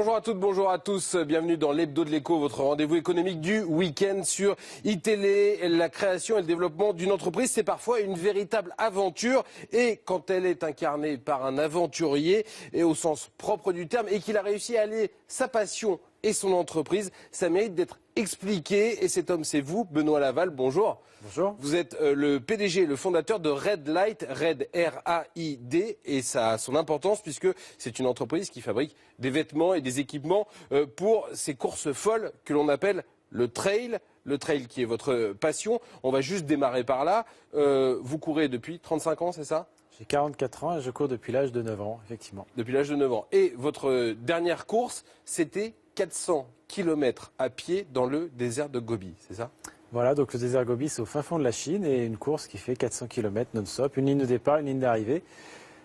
Bonjour à toutes, bonjour à tous. Bienvenue dans l'Hebdo de l'Écho, votre rendez-vous économique du week-end sur iTélé. La création et le développement d'une entreprise, c'est parfois une véritable aventure. Et quand elle est incarnée par un aventurier, et au sens propre du terme, et qu'il a réussi à allier sa passion et son entreprise, ça mérite d'être expliqué. Et cet homme, c'est vous, Benoît Laval. Bonjour. Bonjour. Vous êtes le PDG, le fondateur de Redlight, Red R-A-I-D, et ça a son importance puisque c'est une entreprise qui fabrique des vêtements et des équipements pour ces courses folles que l'on appelle le trail. Le trail qui est votre passion. On va juste démarrer par là. Vous courez depuis 35 ans, c'est ça ? J'ai 44 ans et je cours depuis l'âge de 9 ans, effectivement. Depuis l'âge de 9 ans. Et votre dernière course, c'était 400 km à pied dans le désert de Gobi, c'est ça ? Voilà, donc le désert Gobi, c'est au fin fond de la Chine et une course qui fait 400 km non-stop, une ligne de départ, une ligne d'arrivée.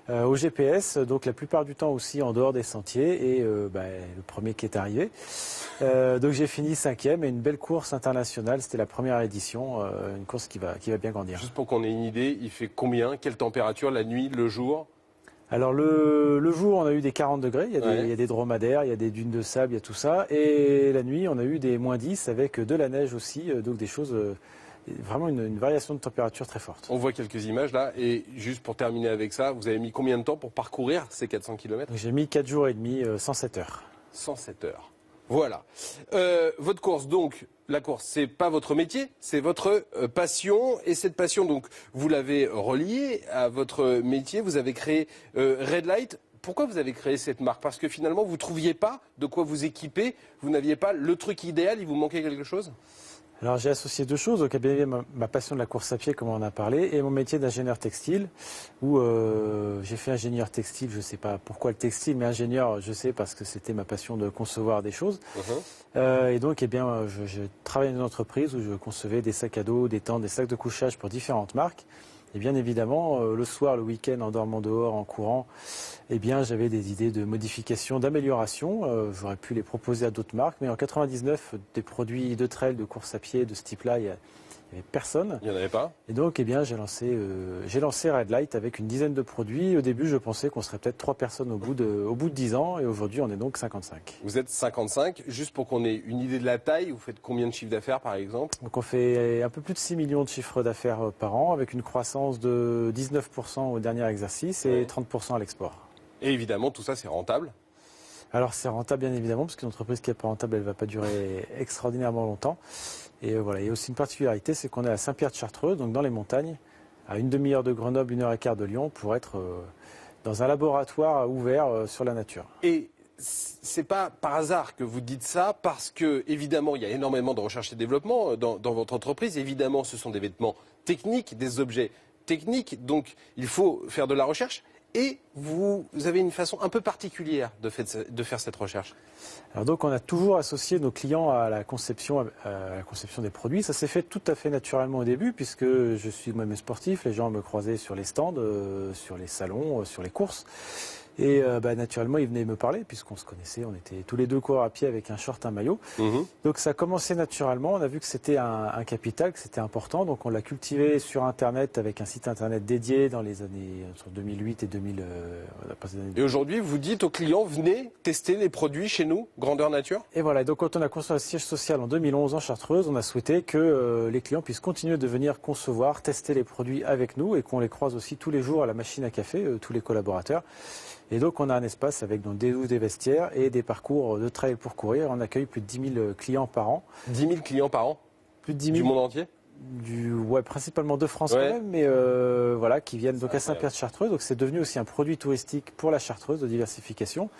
Au GPS, donc la plupart du temps aussi en dehors des sentiers et le premier qui est arrivé. Donc j'ai fini 5e et une belle course internationale, c'était la première édition, une course qui va bien grandir. Juste pour qu'on ait une idée, il fait combien ? Quelle température la nuit, le jour ? Alors le jour, on a eu des 40 degrés, il y a des dromadaires, il y a des dunes de sable, il y a tout ça. Et la nuit, on a eu des moins 10 avec de la neige aussi, donc des choses, vraiment une variation de température très forte. On voit quelques images là, et juste pour terminer avec ça, vous avez mis combien de temps pour parcourir ces 400 km ? J'ai mis 4 jours et demi, 107 heures. 107 heures. Voilà. Votre course, donc, la course, c'est pas votre métier, c'est votre passion. Et cette passion, donc, vous l'avez reliée à votre métier. Vous avez créé Redlight. Pourquoi vous avez créé cette marque ? Parce que finalement, vous ne trouviez pas de quoi vous équiper. Vous n'aviez pas le truc idéal. Il vous manquait quelque chose ? Alors j'ai associé deux choses, donc bien évidemment ma passion de la course à pied, comme on en a parlé, et mon métier d'ingénieur textile, où j'ai fait ingénieur textile, je ne sais pas pourquoi le textile, mais ingénieur, je sais parce que c'était ma passion de concevoir des choses. Et donc je travaillais dans une entreprise où je concevais des sacs à dos, des tentes, des sacs de couchage pour différentes marques. Et bien évidemment, le soir, le week-end, en dormant dehors, en courant, j'avais des idées de modification, d'amélioration. J'aurais pu les proposer à d'autres marques, mais en 99, des produits de trail, de course à pied, de ce type-là, il n'y avait personne. Il n'y en avait pas. Et donc, j'ai lancé Redlight avec une dizaine de produits. Au début, je pensais qu'on serait peut-être 3 personnes au bout de 10 ans, et aujourd'hui, on est donc 55. Vous êtes 55. Juste pour qu'on ait une idée de la taille, vous faites combien de chiffre d'affaires, par exemple ? Donc, on fait un peu plus de 6 millions de chiffres d'affaires par an, avec une croissance de 19% au dernier exercice et 30% à l'export. Et évidemment, tout ça, c'est rentable. Alors c'est rentable bien évidemment, parce qu'une entreprise qui n'est pas rentable, elle ne va pas durer extraordinairement longtemps. Et voilà, il y a aussi une particularité, c'est qu'on est à Saint-Pierre-de-Chartreux, donc dans les montagnes, à une demi-heure de Grenoble, 1h15 de Lyon, pour être dans un laboratoire ouvert sur la nature. Et c'est pas par hasard que vous dites ça, parce que évidemment, il y a énormément de recherche et développement dans votre entreprise. Évidemment, ce sont des vêtements techniques, des objets techniques, donc il faut faire de la recherche. Et vous avez une façon un peu particulière de faire cette recherche. Alors donc on a toujours associé nos clients à la conception des produits. Ça s'est fait tout à fait naturellement au début, puisque je suis moi-même sportif. Les gens me croisaient sur les stands, sur les salons, sur les courses. Et naturellement, ils venaient me parler, puisqu'on se connaissait, on était tous les deux coureurs à pied avec un short, un maillot. Donc ça a commencé naturellement, on a vu que c'était un capital, que c'était important. Donc on l'a cultivé sur Internet avec un site Internet dédié dans les années entre 2008 et 2000. Et aujourd'hui, vous dites aux clients, venez tester les produits chez nous, grandeur nature ? Et voilà, donc quand on a construit un siège social en 2011 en Chartreuse, on a souhaité que les clients puissent continuer de venir concevoir, tester les produits avec nous et qu'on les croise aussi tous les jours à la machine à café, tous les collaborateurs. Et donc on a un espace avec donc, des vestiaires et des parcours de trail pour courir. On accueille plus de 10 000 clients par an. 10 000 clients par an ? Plus de 10 000. Du monde entier ? Principalement de France quand même, mais voilà, qui viennent donc à Saint-Pierre-de-Chartreux. Donc c'est devenu aussi un produit touristique pour la Chartreuse de diversification,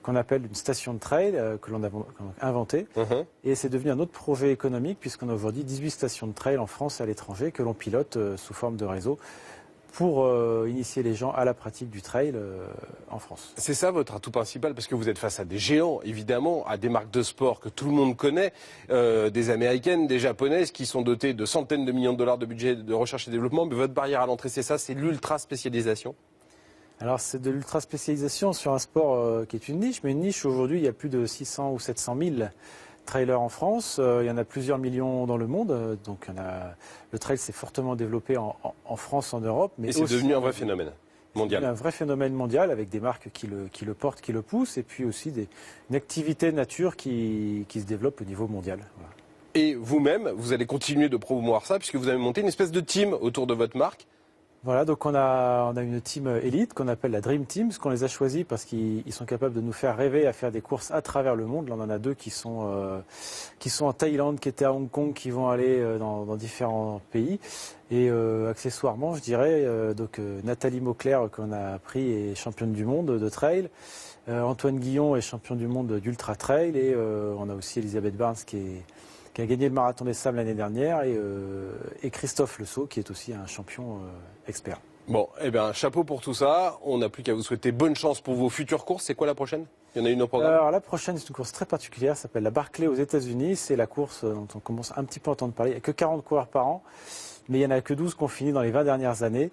qu'on appelle une station de trail, que l'on a inventé. Et c'est devenu un autre projet économique, puisqu'on a aujourd'hui 18 stations de trail en France et à l'étranger que l'on pilote sous forme de réseau, pour initier les gens à la pratique du trail en France. C'est ça votre atout principal, parce que vous êtes face à des géants, évidemment, à des marques de sport que tout le monde connaît, des américaines, des japonaises, qui sont dotées de centaines de millions de dollars de budget de recherche et développement. Mais votre barrière à l'entrée, c'est ça, c'est l'ultra spécialisation ? Alors c'est de l'ultra spécialisation sur un sport qui est une niche, mais une niche aujourd'hui, il y a plus de 600 ou 700 000 trailers en France, il y en a plusieurs millions dans le monde, donc le trail s'est fortement développé en France, en Europe. Mais et c'est devenu un vrai phénomène. mondial. Un vrai phénomène mondial avec des marques qui le portent, qui le poussent, et puis aussi une activité nature qui se développe au niveau mondial. Voilà. Et vous-même, vous allez continuer de promouvoir ça puisque vous avez monté une espèce de team autour de votre marque. Voilà, donc on a une team élite qu'on appelle la Dream Team, parce qu'on les a choisis parce qu'ils sont capables de nous faire rêver à faire des courses à travers le monde. Là, on en a 2 qui sont en Thaïlande, qui étaient à Hong Kong, qui vont aller dans différents pays. Et accessoirement, je dirais, Nathalie Mauclair, qu'on a pris, est championne du monde de trail. Antoine Guillon est champion du monde d'ultra trail. Et on a aussi Elisabeth Barnes qui a gagné le marathon des Sables l'année dernière, et Christophe Le Sceau, qui est aussi un champion expert. Bon, eh bien, chapeau pour tout ça. On n'a plus qu'à vous souhaiter bonne chance pour vos futures courses. C'est quoi la prochaine? Il y en a une au programme? Alors, la prochaine, c'est une course très particulière, ça s'appelle la Barclay aux États-Unis. C'est la course dont on commence un petit peu à entendre parler. Il n'y a que 40 coureurs par an, mais il n'y en a que 12 qui ont fini dans les 20 dernières années.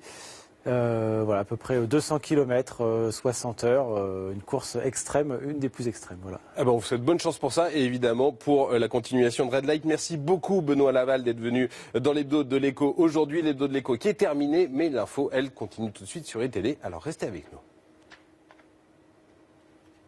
Voilà, à peu près 200 km, 60 heures, une course extrême, une des plus extrêmes. Voilà. Eh ben, on vous souhaite bonne chance pour ça et évidemment pour la continuation de Red Light. Merci beaucoup Benoît Laval d'être venu dans l'hebdo de l'écho aujourd'hui. L'hebdo de l'écho qui est terminé, mais l'info, elle, continue tout de suite sur iTélé. Alors restez avec nous.